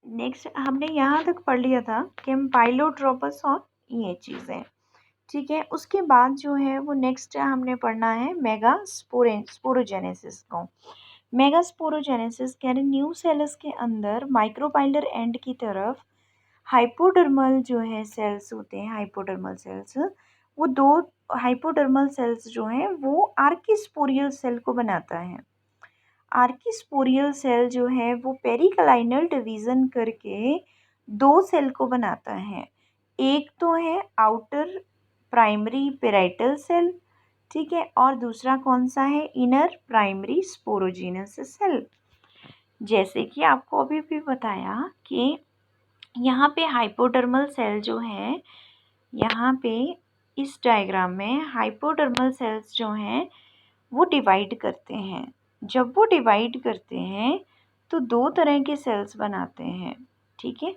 Next हमने यहाँ तक पढ़ लिया था कैम्पाइलोट्रोपस और ये चीज़ें, ठीक है। उसके बाद जो है वो नेक्स्ट हमने पढ़ना है स्पोरोजेनेसिस को। मेगास्पोरोजेनेसिस कह रहे न्यू सेल्स के अंदर माइक्रोपाइलर एंड की तरफ हाइपोडर्मल जो है सेल्स होते हैं, हाइपोडर्मल सेल्स, वो दो हाइपोडर्मल सेल्स जो हैं वो आर्किस्पोरियल सेल को बनाता है। आर्किस्पोरियल सेल जो है वो पेरिकलाइनल डिवीज़न करके दो सेल को बनाता है। एक तो है आउटर प्राइमरी पेराइटल सेल, ठीक है, और दूसरा कौन सा है, इनर प्राइमरी स्पोरोजीनस सेल। जैसे कि आपको अभी भी बताया कि यहाँ पे हाइपोडर्मल सेल जो है, यहाँ पे इस डायग्राम में हाइपोडर्मल सेल्स जो हैं वो डिवाइड करते हैं। जब वो डिवाइड करते हैं तो दो तरह के सेल्स बनाते हैं, ठीक है।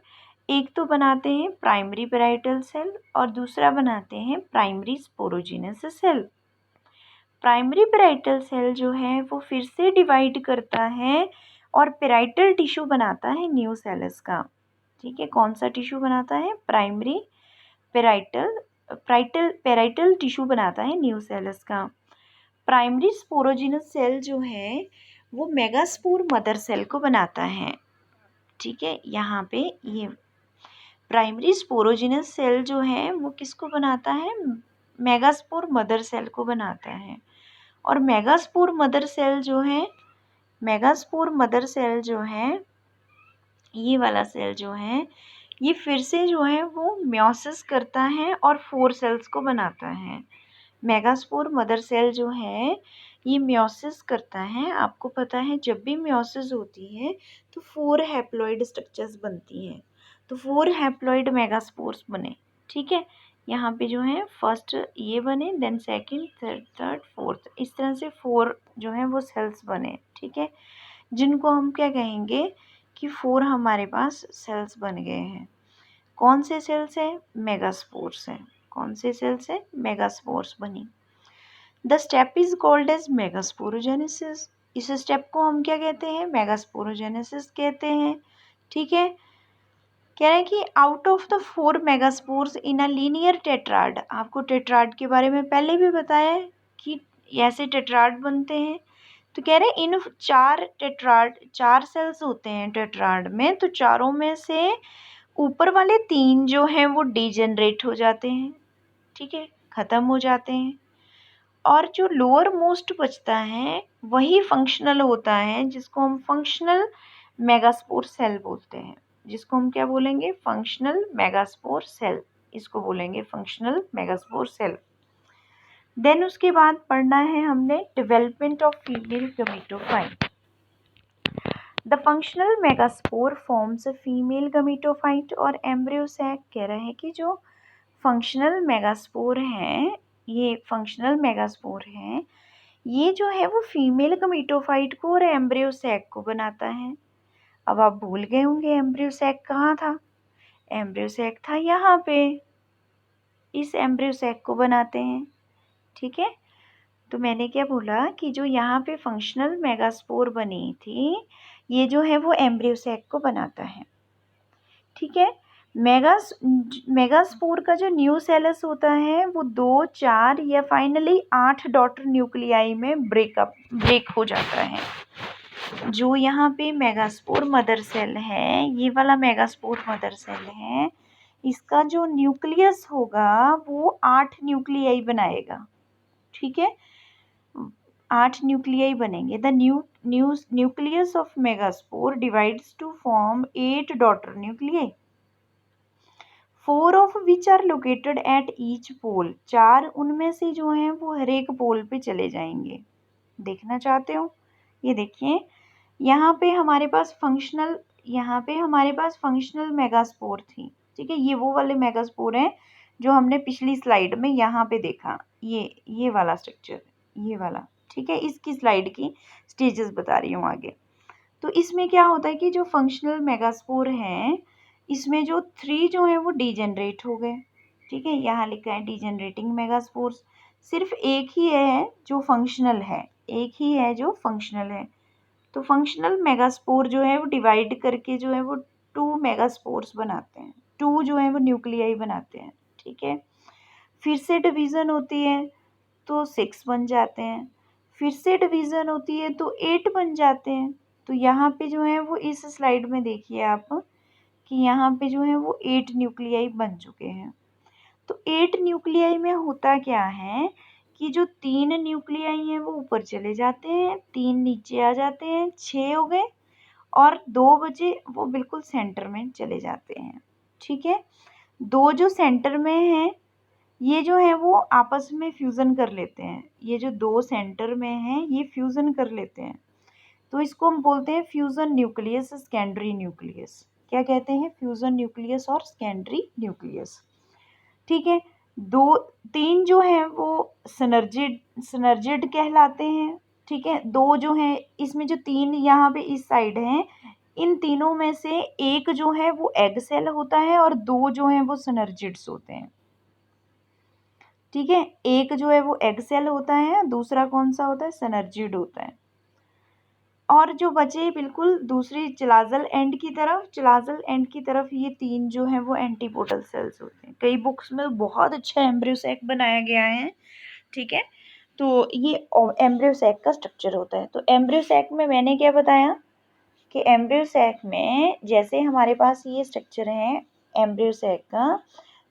एक तो बनाते हैं प्राइमरी पेराइटल सेल और दूसरा बनाते हैं primary sporogenous cell. Primary parietal cell जो है वो फिर से डिवाइड करता है और पेराइटल टिश्यू बनाता है न्यू सेल्स का, ठीक है। कौन सा टिश्यू बनाता है, प्राइमरी पेराइटल टिश्यू बनाता है न्यू सेल्स का। प्राइमरी स्पोरोजिनस सेल जो है वो मेगास्पोर मदर सेल को बनाता है, ठीक है। यहाँ पे ये प्राइमरी स्पोरोजिनस सेल जो है वो किसको बनाता है, मेगास्पोर मदर सेल को बनाता है। और मेगास्पोर मदर सेल जो है, मेगास्पोर मदर सेल जो है, ये वाला सेल जो है ये फिर से जो है वो म्योसिस करता है और 4 सेल्स को बनाता है। मेगास्पोर मदर सेल जो है ये म्योसिस करता है। आपको पता है जब भी म्योसिस होती है तो 4 हैप्लॉइड स्ट्रक्चर्स बनती हैं, तो 4 हैप्लॉइड मेगास्पोर्स बने, ठीक है। यहाँ पे जो है फर्स्ट ये बने, देन सेकंड, थर्ड, फोर्थ, इस तरह से 4 जो है वो सेल्स बने, ठीक है, जिनको हम क्या कहेंगे कि 4 हमारे पास सेल्स बन गए हैं। कौन से सेल्स हैं, मेगास्पोर्स हैं। कौन से सेल्स हैं, मेगास्पोर्स बनी। The step is called as megasporogenesis. इस स्टेप को हम क्या कहते हैं, मेगास्पोरोजेनेसिस कहते हैं, ठीक है। कह रहे हैं कि out of the 4 megaspores in a linear tetrad, आपको टेट्राड के बारे में पहले भी बताया है कि ऐसे टेट्राड बनते हैं। तो कह रहे हैं इन 4 सेल्स होते हैं टेट्राड में, तो चारों में से ऊपर वाले 3 जो हैं वो डीजेनरेट हो जाते हैं, ठीक है, ख़त्म हो जाते हैं। और जो लोअर मोस्ट बचता है वही फंक्शनल होता है, जिसको हम फंक्शनल मेगास्पोर सेल बोलते हैं। जिसको हम क्या बोलेंगे, फंक्शनल मेगास्पोर सेल, इसको बोलेंगे फंक्शनल मेगास्पोर सेल। देन उसके बाद पढ़ना है हमने development of female gametophyte. The functional megaspore forms female gametophyte और एम्ब्रियो सैक। कह रहे हैं कि जो फंक्शनल मेगास्पोर हैं, ये फंक्शनल मेगास्पोर हैं, ये जो है वो फीमेल गमीटोफाइट को और एम्ब्रियो सैक को बनाता है। अब आप भूल गए होंगे एम्ब्रियो सैक कहाँ था, एम्ब्रियो सैक था यहाँ पे, इस एम्ब्रियो सैक को बनाते हैं, ठीक है। तो मैंने क्या बोला कि जो यहाँ पे फंक्शनल मेगास्पोर बनी थी, ये जो है वो एम्ब्रियो सैक को बनाता है, ठीक है। मेगास्पोर का जो न्यू सेलस होता है वो 2, 4 या फाइनली 8 डॉटर न्यूक्लियाई में ब्रेक हो जाता है। जो यहाँ पे मेगास्पोर मदर सेल है, ये वाला मेगास्पोर मदर सेल है, इसका जो न्यूक्लियस होगा वो 8 न्यूक्लियाई बनाएगा, ठीक है, 8 न्यूक्लियाई बनेंगे। The nucleus of megaspore divides to form 8 daughter nuclei, 4 of which are located at each pole. 4 उनमें से जो हैं वो हर एक पोल पे चले जाएंगे। देखना चाहते हो, ये देखिए यहाँ पे हमारे पास फंक्शनल मेगास्पोर थी, ठीक है। ये वो वाले मेगास्पोर हैं जो हमने पिछली स्लाइड में यहाँ पे देखा, ये वाला स्ट्रक्चर, ये वाला, ठीक है। इसकी स्लाइड की स्टेजेस बता रही हूँ आगे। तो इसमें क्या होता है कि जो फंक्शनल मेगास्पोर हैं, इसमें जो 3 जो हैं वो डीजेनरेट हो गए, ठीक है। यहाँ लिखा है डीजेनरेटिंग मेगास्पोर्स। सिर्फ एक ही है जो फंक्शनल है, एक ही है जो फंक्शनल है। तो फंक्शनल मेगास्पोर जो है वो डिवाइड करके जो है वो 2 मेगास्पोर्स बनाते हैं, 2 जो है वो न्यूक्लियाई बनाते हैं, ठीक है। फिर से डिवीज़न होती है तो 6 बन जाते हैं, फिर से डिवीज़न होती है तो 8 बन जाते हैं। तो यहाँ पे जो है वो इस स्लाइड में देखिए आप कि यहाँ पे जो है वो 8 न्यूक्लियाई बन चुके हैं। तो 8 न्यूक्लियाई में होता क्या है कि जो 3 न्यूक्लियाई हैं वो ऊपर चले जाते हैं, 3 नीचे आ जाते हैं, 6 हो गए और 2 बचे वो बिल्कुल सेंटर में चले जाते हैं, ठीक है। 2 जो सेंटर में हैं ये जो है वो आपस में फ्यूज़न कर लेते हैं, ये जो 2 सेंटर में हैं ये फ्यूज़न कर लेते हैं, तो इसको हम बोलते हैं फ्यूज़न न्यूक्लियस, सेकेंडरी न्यूक्लियस। क्या कहते हैं? फ्यूज़न न्यूक्लियस और सेकेंडरी न्यूक्लियस, ठीक है। 3 जो हैं वो सिनर्जिड कहलाते हैं, ठीक है। 2 जो हैं इसमें जो 3 यहाँ पे इस साइड हैं, इन तीनों में से एक जो है वो एग सेल होता है और 2 जो हैं वो सिनर्जिड्स होते हैं, ठीक है। एक जो है वो एग सेल होता है, दूसरा कौन सा होता है? सिनर्जिड होता है। और जो बचे बिल्कुल दूसरी चिलाजल एंड की तरफ ये 3 जो है वो एंटीपोडल सेल्स होते हैं। कई बुक्स में बहुत अच्छा एम्ब्रियो सैक बनाया गया है, ठीक है। तो ये एम्ब्रियो सैक का स्ट्रक्चर होता है। तो एम्ब्रियो सैक में मैंने क्या बताया कि एम्ब्रियो सैक में जैसे हमारे पास ये स्ट्रक्चर है एम्ब्रियो सैक का,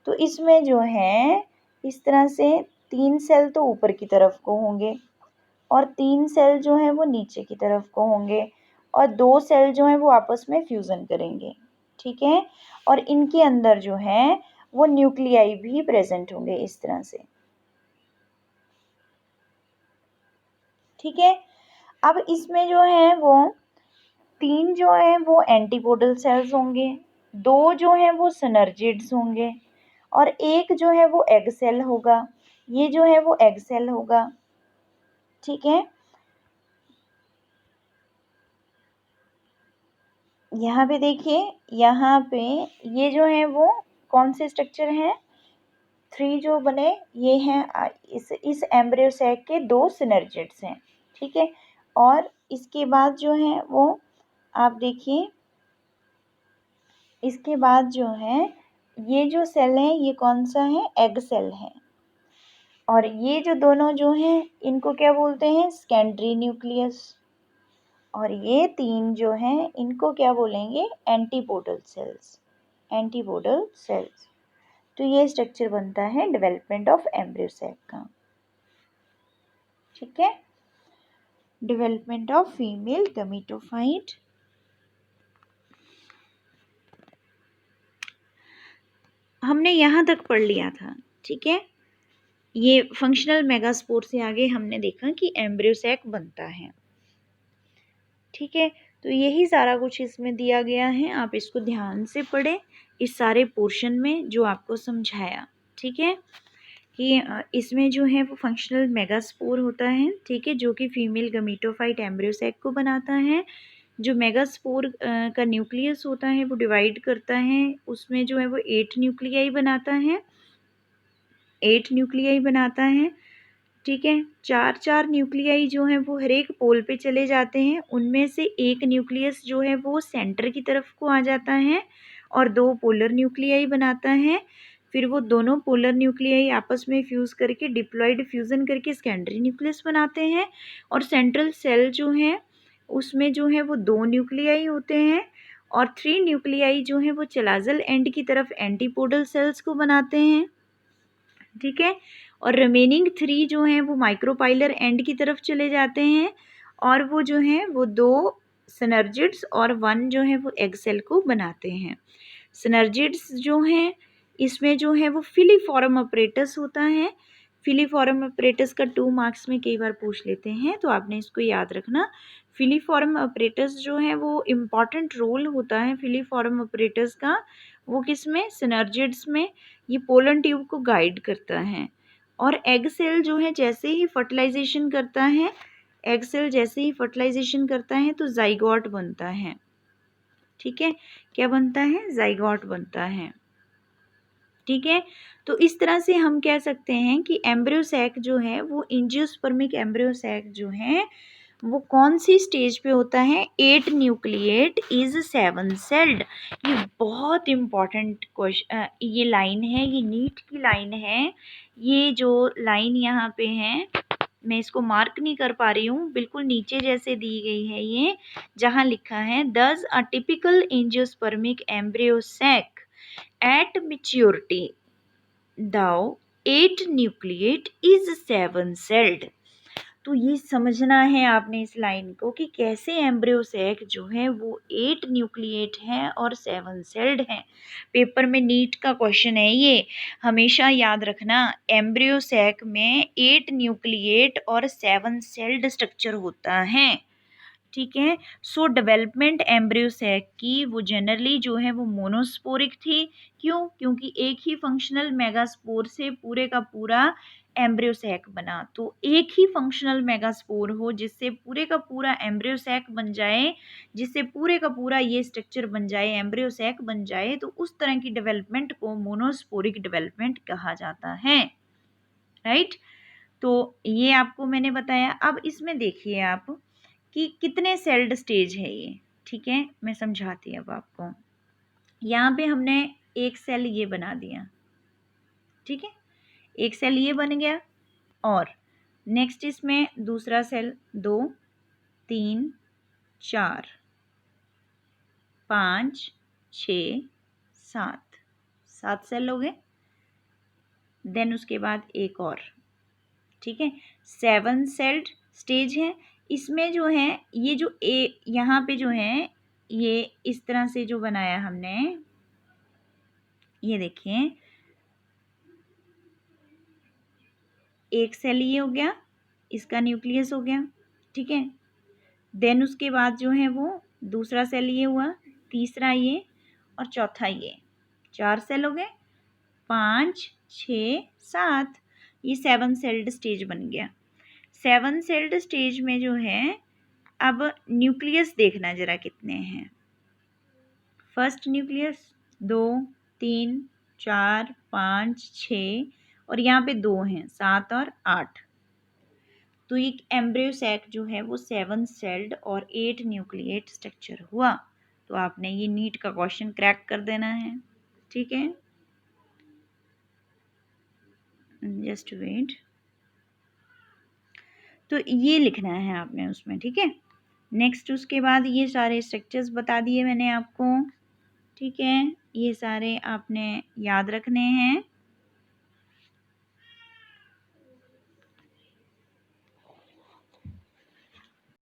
तो इसमें जो है इस तरह से 3 सेल तो ऊपर की तरफ को होंगे और 3 सेल जो हैं वो नीचे की तरफ को होंगे और 2 सेल जो हैं वो आपस में फ्यूज़न करेंगे, ठीक है। और इनके अंदर जो है वो न्यूक्लियाई भी प्रेजेंट होंगे इस तरह से, ठीक है। अब इसमें जो है वो 3 जो है वो एंटीपोडल सेल्स होंगे, 2 जो हैं वो सिनर्जिड्स होंगे और एक जो है वो एग सेल होगा, ये जो है वो एग सेल होगा, ठीक है। यहाँ पे देखिए, यहाँ पे ये जो है वो कौन से स्ट्रक्चर हैं? 3 जो बने ये हैं इस एम्ब्रियो सैक के 2 सिनर्जिड्स हैं, ठीक है। और इसके बाद जो है वो आप देखिए, इसके बाद जो है ये जो सेल है ये कौन सा है? एग सेल है। और ये जो दोनों जो हैं इनको क्या बोलते हैं? Secondary nucleus. और ये 3 जो हैं इनको क्या बोलेंगे? Antipodal cells, antipodal cells. तो ये स्ट्रक्चर बनता है डेवलपमेंट ऑफ एम्ब्रियो सैक का, ठीक है। Development of female gametophyte. हमने यहाँ तक पढ़ लिया था, ठीक है। ये फंक्शनल मेगास्पोर से आगे हमने देखा कि एम्ब्रियो सैक बनता है, ठीक है। तो यही सारा कुछ इसमें दिया गया है, आप इसको ध्यान से पढ़ें इस सारे पोर्शन में जो आपको समझाया, ठीक है। कि इसमें जो है वो फंक्शनल मेगास्पोर होता है, ठीक है, जो कि फीमेल गमीटोफाइट एम्ब्रियो सैक को बनाता है। जो मेगास्पोर का न्यूक्लियस होता है वो डिवाइड करता है, उसमें जो है वो 8 न्यूक्लियाई बनाता है, 8 न्यूक्लियाई बनाता है, ठीक है। 4 न्यूक्लियाई जो हैं वो हर एक पोल पे चले जाते हैं, उनमें से एक न्यूक्लियस जो है वो सेंटर की तरफ को आ जाता है और 2 पोलर न्यूक्लियाई बनाता है। फिर वो दोनों पोलर न्यूक्लियाई आपस में फ्यूज़ करके डिप्लॉइड फ्यूज़न करके सेकेंडरी न्यूक्लियस बनाते हैं। और सेंट्रल सेल जो है उसमें जो है वो 2 न्यूक्लियाई होते हैं और 3 न्यूक्लियाई जो हैं वो चिलाजल एंड की तरफ एंटीपोडल सेल्स को बनाते हैं, ठीक है। और रिमेनिंग 3 जो हैं वो माइक्रोपाइलर एंड की तरफ चले जाते हैं और वो जो हैं वो 2 सिनर्जिड्स और 1 जो है वो एग सेल को बनाते हैं। सिनर्जिड्स जो हैं इसमें जो है वो फिलीफॉर्म अपरेटस होता है। फिलीफॉर्म अपरेटस का 2 मार्क्स में कई बार पूछ लेते हैं, तो आपने इसको याद रखना। फिलीफॉर्म अपरेटस जो है वो इम्पॉर्टेंट रोल होता है फिलीफॉर्म अपरेटस का, वो किस में? सिनर्जिड्स में। ये पोलन ट्यूब को गाइड करता है। और एग सेल जो है जैसे ही फर्टिलाइजेशन करता है, एग सेल जैसे ही फर्टिलाइजेशन करता है तो जाइगोट बनता है, ठीक है। क्या बनता है? जाइगोट बनता है, ठीक है। तो इस तरह से हम कह सकते हैं कि एम्ब्रियो सैक जो है वो एंजियोस्पर्मिक एम्ब्रियो सैक जो है वो कौन सी स्टेज पे होता है? 8 न्यूक्लिएट इज 7 सेल्ड। ये बहुत इम्पॉर्टेंट क्वेश्चन, ये लाइन है, ये नीट की लाइन है। ये जो लाइन यहाँ पे है, मैं इसको मार्क नहीं कर पा रही हूँ, बिल्कुल नीचे जैसे दी गई है ये, जहाँ लिखा है thus a typical angiospermic embryo sac at maturity though 8 nucleate is 7 celled. तो ये समझना है आपने इस लाइन को कि कैसे एम्ब्रियो सैक जो है वो 8 न्यूक्लिएट है और 7 सेल्ड है। पेपर में नीट का क्वेश्चन है ये, हमेशा याद रखना। एम्ब्रियो सैक में 8 न्यूक्लिएट और 7 सेल्ड स्ट्रक्चर होता है, ठीक है। सो डेवलपमेंट एम्ब्रियो सैक की वो जनरली जो है वो मोनोस्पोरिक थी। क्यों? क्योंकि एक ही फंक्शनल मेगास्पोर से पूरे का पूरा एम्ब्रियो सैक बना। तो एक ही फंक्शनल मेगास्पोर हो जिससे पूरे का पूरा एम्ब्रियो सैक बन जाए, जिससे पूरे का पूरा ये स्ट्रक्चर बन जाए, एम्ब्रियो सैक बन जाए, तो उस तरह की डेवलपमेंट को मोनोस्पोरिक डेवलपमेंट कहा जाता है, राइट। तो ये आपको मैंने बताया। अब इसमें देखिए आप कि कितने सेल्ड स्टेज है ये, ठीक है, मैं समझाती अब आपको। यहाँ पे हमने एक सेल ये बना दिया, ठीक है, एक सेल ये बन गया, और नेक्स्ट इसमें दूसरा सेल 2 3 4 5 6 7 7 सेल हो गए। देन उसके बाद एक और, ठीक है, 7 सेल्ड स्टेज है। इसमें जो है ये जो यहाँ पे जो है ये इस तरह से जो बनाया हमने, ये देखिए, एक सेल ये हो गया, इसका न्यूक्लियस हो गया, ठीक है। देन उसके बाद जो है वो दूसरा सेल ये हुआ, तीसरा ये, और चौथा ये, 4 सेल हो गए, 5 6 7, ये 7 सेल्ड स्टेज बन गया। 7 सेल्ड स्टेज में जो है अब न्यूक्लियस देखना जरा कितने हैं। फर्स्ट न्यूक्लियस 2 3 4 5 6, और यहाँ पे 2 हैं, 7 और 8। तो ये एम्ब्रियो सैक जो है वो 7 सेल्ड और 8 न्यूक्लिएट स्ट्रक्चर हुआ। तो आपने ये नीट का क्वेश्चन क्रैक कर देना है, ठीक है। जस्ट वेट, तो ये लिखना है आपने उसमें, ठीक है। नेक्स्ट उसके बाद ये सारे स्ट्रक्चर्स बता दिए मैंने आपको, ठीक है, ये सारे आपने याद रखने हैं।